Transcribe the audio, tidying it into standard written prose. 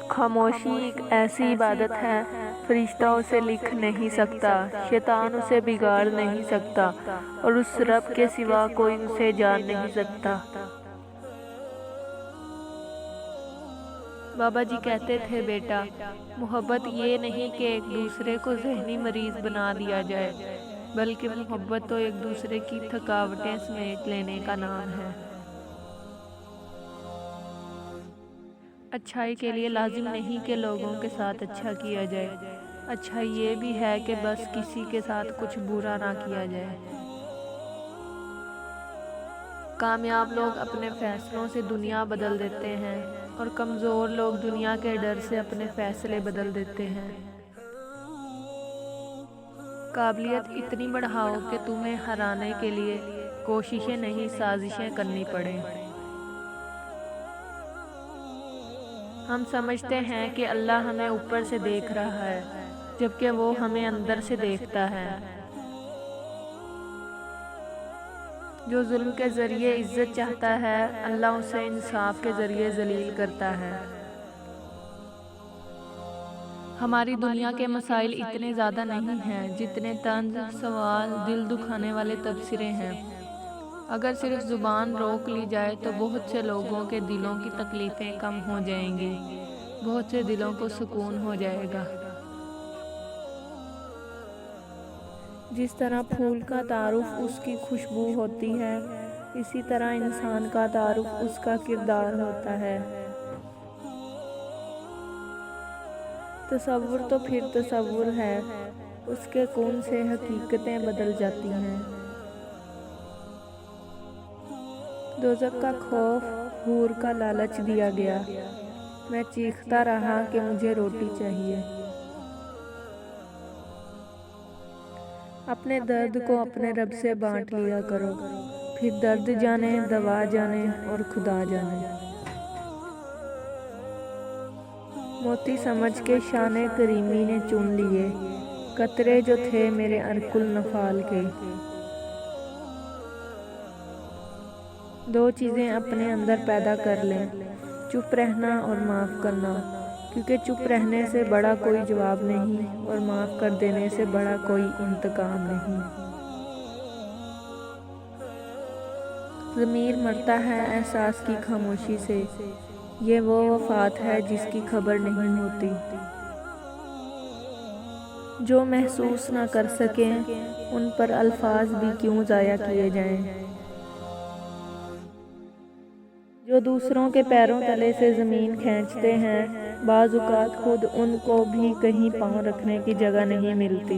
खामोशी एक ऐसी इबादत है, फरिश्ता उसे लिख नहीं सकता, शैतान उसे बिगाड़ नहीं सकता और उस रब के सिवा कोई उसे जान नहीं सकता। बाबा जी कहते थे, बेटा, मोहब्बत ये नहीं कि एक दूसरे को जहनी मरीज बना दिया जाए, बल्कि मोहब्बत तो एक दूसरे की थकावटें समेट लेने का नाम है। अच्छाई के लिए लाजिम नहीं कि लोगों के साथ अच्छा किया जाए, अच्छा ये भी है कि बस किसी के साथ कुछ बुरा ना किया जाए। कामयाब लोग अपने फैसलों से दुनिया बदल देते हैं और कमज़ोर लोग दुनिया के डर से अपने फैसले बदल देते हैं। काबिलियत इतनी बढ़ाओ कि तुम्हें हराने के लिए कोशिशें नहीं साजिशें करनी पड़े। हम समझते हैं कि अल्लाह हमें ऊपर से देख रहा है, जबकि वो हमें अंदर से देखता है। जो जुल्म के ज़रिए इज्जत चाहता है, अल्लाह उसे इंसाफ के ज़रिए जलील करता है। हमारी दुनिया के मसाइल इतने ज़्यादा नहीं हैं जितने तंज, सवाल, दिल दुखाने वाले तबसरे हैं। अगर सिर्फ ज़ुबान रोक ली जाए तो बहुत से लोगों के दिलों की तकलीफ़ें कम हो जाएंगी, बहुत से दिलों को सुकून हो जाएगा। जिस तरह फूल का तारुफ उसकी खुशबू होती है, इसी तरह इंसान का तारुफ उसका किरदार होता है। तसव्वुर तो फिर तसव्वुर है, उसके कौन से हकीकतें बदल जाती हैं। दोज़ख का खौफ, हूर का लालच दिया गया। मैं चीखता रहा कि मुझे रोटी चाहिए। अपने दर्द को अपने रब से बांट लिया करो, फिर दर्द जाने, दवा जाने और खुदा जाने। मोती समझ के शाने करीमी ने चुन लिए, कतरे जो थे मेरे अरकुल नफाल के। दो चीज़ें अपने अंदर पैदा कर लें, चुप रहना और माफ़ करना, क्योंकि चुप रहने से बड़ा कोई जवाब नहीं और माफ़ कर देने से बड़ा कोई इंतकाम नहीं। ज़मीर मरता है एहसास की खामोशी से, ये वो वफ़ात है जिसकी खबर नहीं होती। जो महसूस ना कर सकें उन पर अल्फाज भी क्यों ज़ाया किए जाएं। जो दूसरों के पैरों तले से ज़मीन खींचते हैं, बाज़ औक़ात खुद उनको भी कहीं पाँव रखने की जगह नहीं मिलती।